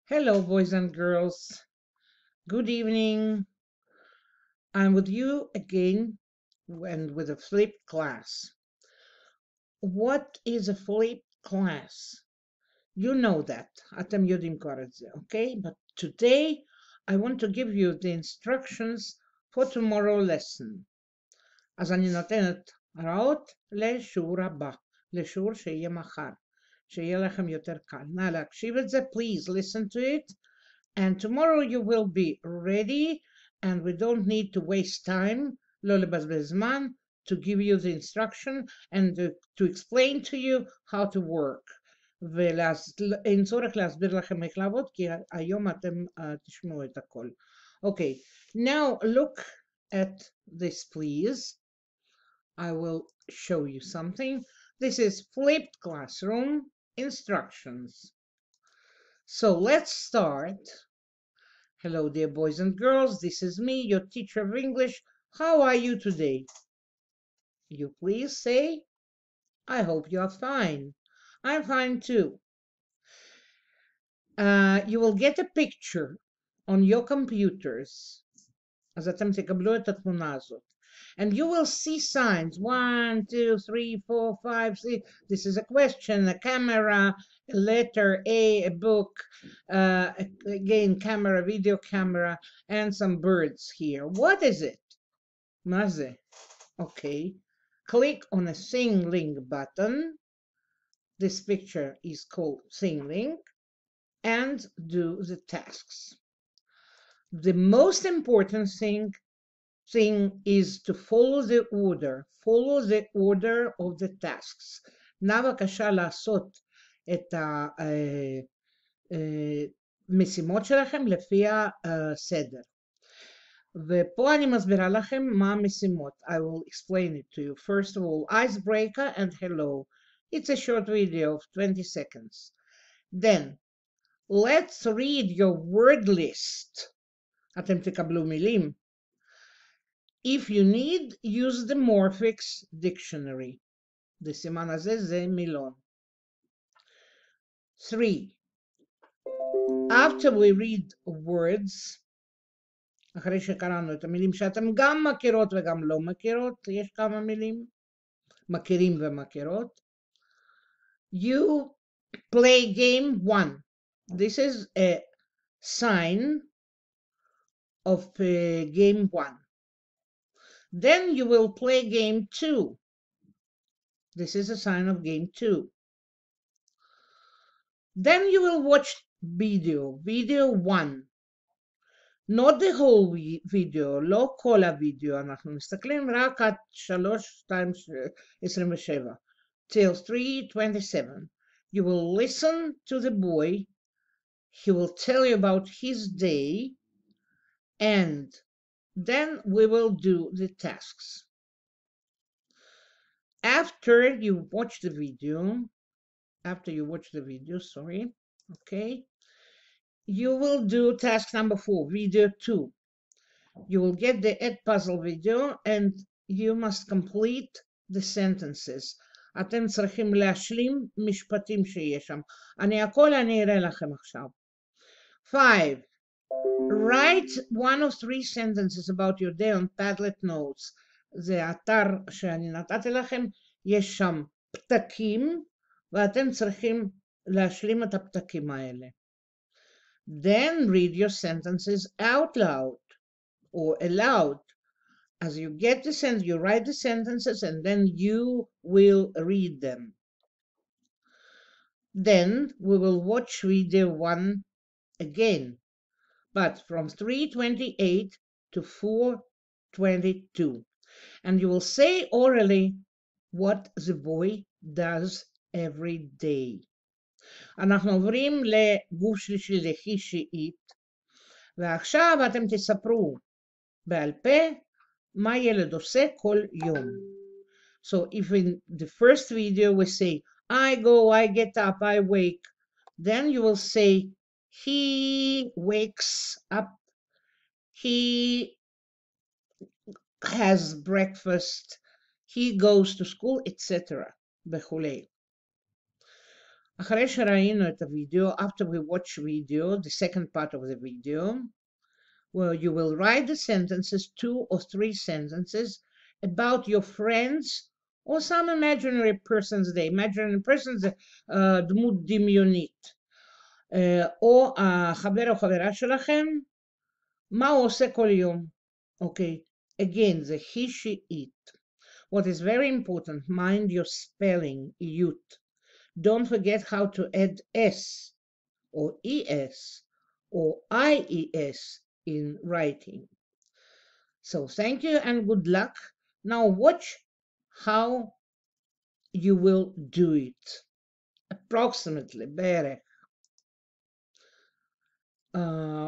Hello, boys and girls. Good evening. I'm with you again and with a flipped class. What is a flipped class? You know that. אתם יודעים כבר את זה, okay? But today I want to give you the instructions for tomorrow lesson. אז אני נותנת הרעות לשיעור הבא, לשיעור שיהיה מחר, שיהיה לכם יותר קל. נא להקשיב את זה, please listen to it. And tomorrow you will be ready and we don't need to waste time, לא לבזבז זמן, to give you the instruction and to explain to you how to work. ואין צורך להסביר לכם איך לעבוד, כי היום אתם תשמעו את הכל. Okay, now look at this please. I will show you something. This is flipped classroom instructions. So let's start. Hello, dear boys and girls. This is me, your teacher of English. How are you today? You please say, I hope you are fine. I'm fine too. You will get a picture on your computers. אז אתם תקבלו את התמונה הזאת. And you will see signs, 1, 2, 3, 4, 5, 6. This is a question, a camera, a letter, a book, again, camera, video camera, and some birds here. What is it? מה זה? Okay. Click on a Sing Link button. This picture is called Sing Link. And do the tasks. The most important thing is to follow the order of the tasks. נא בבקשה לעשות את המשימות שלכם לפי הסדר. ופה אני מסבירה לכם מה המשימות. I will explain it to you. First of all, icebreaker and hello. It's a short video of 20 seconds. Then, let's read your word list. אתם תקבלו מילים. If you need, use the Morphix dictionary. בסימן הזה זה מילון. 3. After we read words, אחרי שקראנו את המילים שאתם גם מכירות וגם לא מכירות, יש כמה מילים, מכירים ומכירות. You play game 1. This is a sign of game 1. Then you will play game 2. This is a sign of game 2. Then you will watch video 1. Not the whole video, לא כל הוידאו, אנחנו מסתכלים רק עד 3:27, till 3:27. You will listen to the boy, he will tell you about his day, and then we will do the tasks. After you watch the video, okay, you will do task number 4, video 2. You will get the Edpuzzle video and you must complete the sentences. אתם צריכים להשלים משפטים שיש שם. אני אראה לכם עכשיו. 5. Write 1 or 3 sentences about your day on Padlet notes. זה אתר שאני נתתי לכם, יש שם פתקים, ואתם צריכים להשלים את הפתקים האלה. Then read your sentences out loud or aloud. As you get the sentence, you write the sentences and then you will read them. Then we will watch video 1 again, but from 3:28 to 4:22. And you will say orally what the boy does every day. אנחנו עוברים לגוף שלישי, לחי שיעית, ועכשיו אתם תספרו בעל פה מה ילד עושה כל יום. So if in the first video we say, I go, I get up, I wake, then you will say, he wakes up, he has breakfast, he goes to school, etc. וכולי. אחרי שראינו את הוידאו, after we watch video, the second part of the video, well, you will write the sentences, 2 or 3 sentences, about your friends or some imaginary persons. The imaginary persons זה דמות דמיונית. או החבר או חברה שלכם, מה הוא עושה כל יום. אוקיי, again, זה he, she, it. What is very important, mind your spelling, yut. Don't forget how to add s or es or ies in writing. So thank you and good luck. Now watch how you will do it. Approximately, בערך.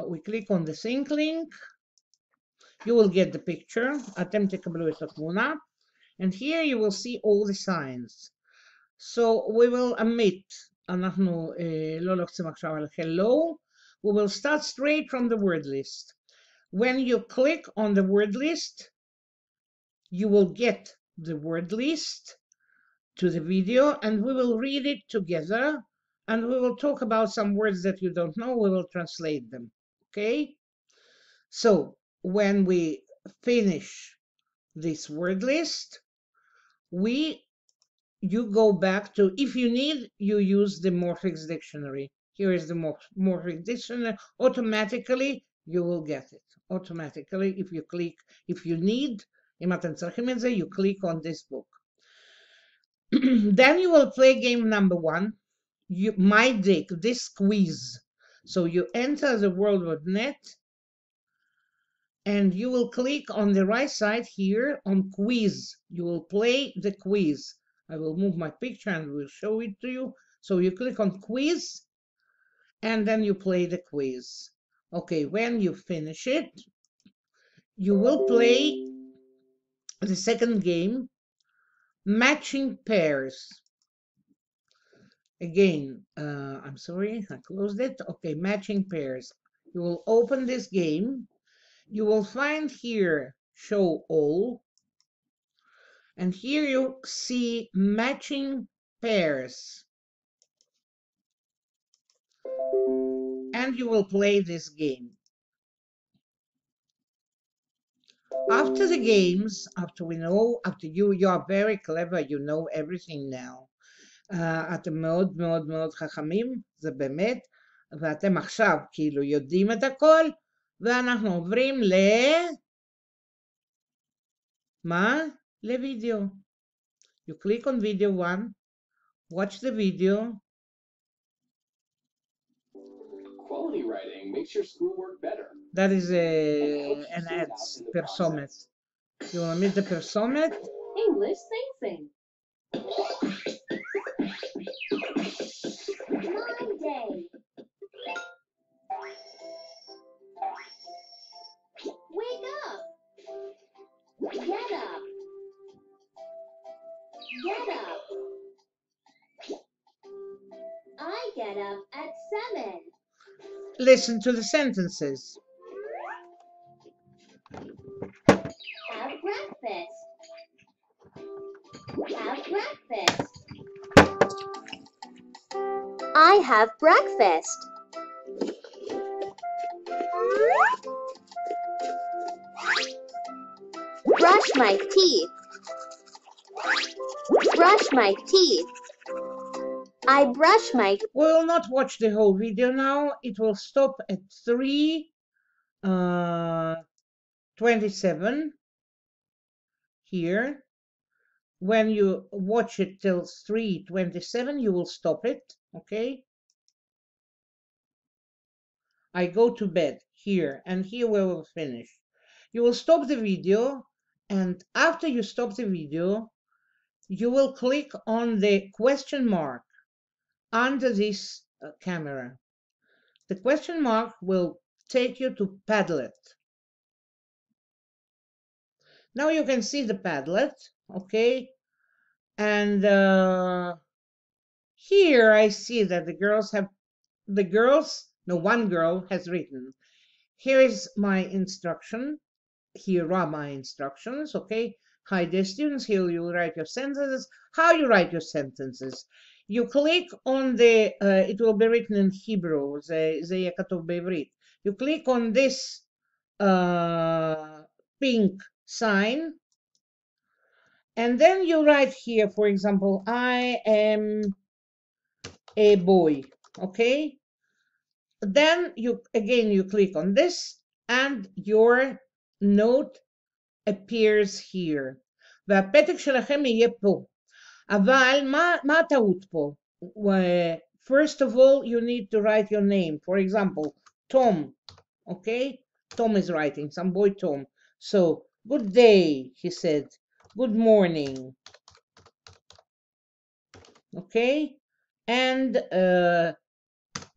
We click on the sync link. You will get the picture. אתם תקבלו את התמונה. And here you will see all the signs. So we will omit. אנחנו לא לוחצים עכשיו על hello. We will start straight from the word list. When you click on the word list, you will get the word list to the video and we will read it together and we will talk about some words that you don't know. We will translate them. Okay? So when we finish this word list, you go back to, if you need, you use the Morphix dictionary. Here is the Morphix dictionary. Automatically, you will get it. Automatically, if you click, if you need, אם אתם צריכים את זה, you click on this book. Then you will play game number 1, My Dick, this quiz. So you enter the WorldWorldNet and you will click on the right side here on quiz. You will play the quiz. I will move my picture and will show it to you. So you click on quiz and then you play the quiz. Okay, when you finish it, you will play the second game, matching pairs. Again, I'm sorry, I closed it. Okay, matching pairs. You will open this game. You will find here, show all. And here you see matching pairs. And you will play this game. After the games, after you are very clever, you know everything now. אתם מאוד מאוד מאוד חכמים, זה באמת, ואתם עכשיו כאילו יודעים את הכל, ואנחנו עוברים מה? לוידאו. You click on video 1, watch the video. Quality writing makes your schoolwork better. That is an ad, פרסומת. You want to meet the פרסומת? English Sing. My day. Wake up. Get up. Get up. I get up at 7. Listen to the sentences. Have breakfast. Have breakfast. I have breakfast. Brush my teeth. Brush my teeth. I brush my... We will not watch the whole video now. It will stop at 3:27 here. When you watch it till 3:27, you will stop it, okay? I go to bed here, and here we will finish. You will stop the video, and after you stop the video, you will click on the question mark under this camera. The question mark will take you to Padlet. Now you can see the Padlet, okay? And here I see that one girl has written, here is my instruction, here are my instructions, okay? Hi dear students, here you will write your sentences. How you write your sentences? you click on the, it will be written in Hebrew, זה יהיה כתוב בעברית. You click on this pink sign, and then you write here, for example, I am a boy, okay? Then you click on this, and your note appears here. והפתק שלכם יהיה פה. אבל מה הטעות פה? First of all, you need to write your name. For example, Tom, okay? Tom is writing, some boy Tom. So, good day, he said. Good morning. Okay? And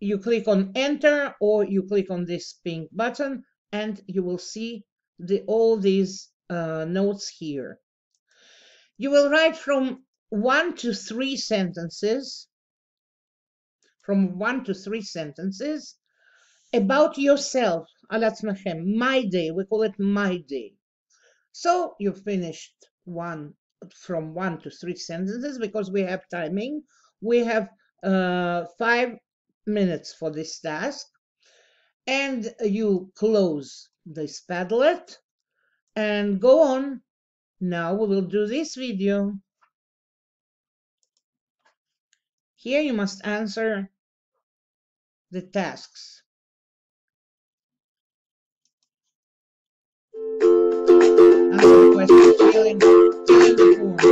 you click on enter, or you click on this pink button, and you will see all these notes here. You will write from 1 to 3 sentences, about yourself, על עצמכם, my day, we call it my day. So you finished from 1 to 3 sentences, because we have timing. We have 5 minutes for this task, and you close this Padlet and go on. Now we will do this video. Here you must answer the tasks. Answer the questions, fill in the forms.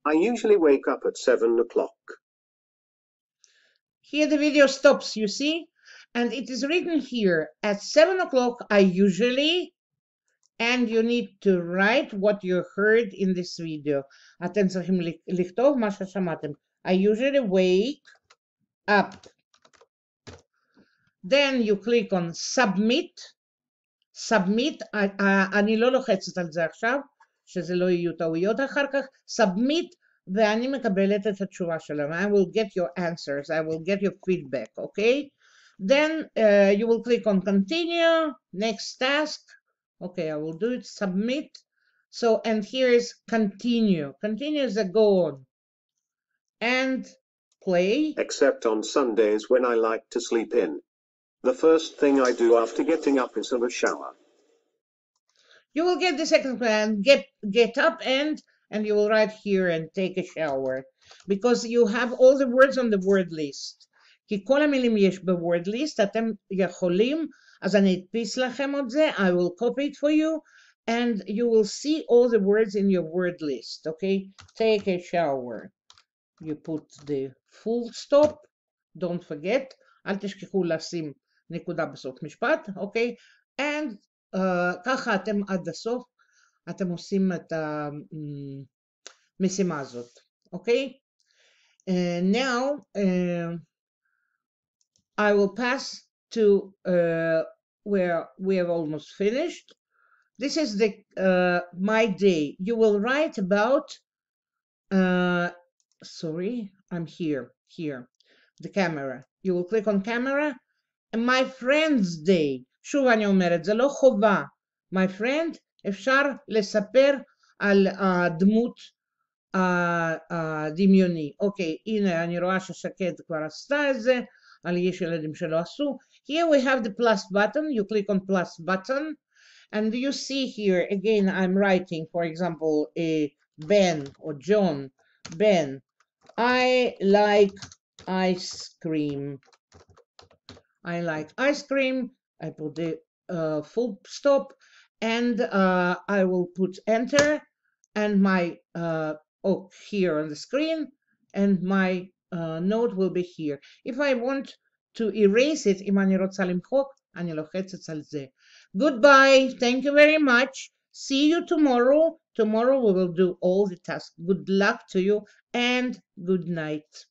I usually wake up at 7 o'clock. Here the video stops, you see? And it is written here, at 7 o'clock I usually, and you need to write what you heard in this video. אתם צריכים לכתוב מה ששמעתם. I usually wake up. Then you click on submit. Submit, אני לא לוחצת על זה עכשיו, שזה לא יהיו טעויות אחר כך. Submit, ואני מקבלת את התשובה שלהם. I will get your answers, I will get your feedback, okay? Then you will click on continue, next task. Okay, I will do it, submit. So, and here is continue. Continue is a go on. And play. Except on Sundays when I like to sleep in. The first thing I do after getting up is have a shower. You will get the second one, get up and you will write here and take a shower. Because you have all the words on the word list. כי כל המילים יש ב-word list, אתם יכולים, אז אני אדפיס לכם את זה, I will copy it for you, and you will see all the words in your word list, okay? Take a shower. You put the full stop, don't forget, אל תשכחו לשים נקודה בסוף משפט, אוקיי? And ככה אתם עד הסוף, אתם עושים את המשימה הזאת, אוקיי? Now, I will pass to where we have almost finished. This is the my day. You will write about, sorry, I'm here, the camera. You will click on camera. And my friend's day. שוב אני אומרת, זה לא חובה. My friend, אפשר לספר על הדמות הדמיוני. אוקיי, הנה אני רואה ששקד כבר עשתה את זה. על יש ילדים שלא עשו. Here we have the plus button. You click on plus button. And you see here, again, I'm writing, for example, Ben or John. Ben, I like ice cream. I like ice cream. I put the full stop and I will put enter and my, here on the screen, and my note will be here. If I want to erase it, אם אני רוצה למחוק, אני לוחצת על זה. Goodbye. Thank you very much. See you tomorrow. Tomorrow we will do all the tasks. Good luck to you and good night.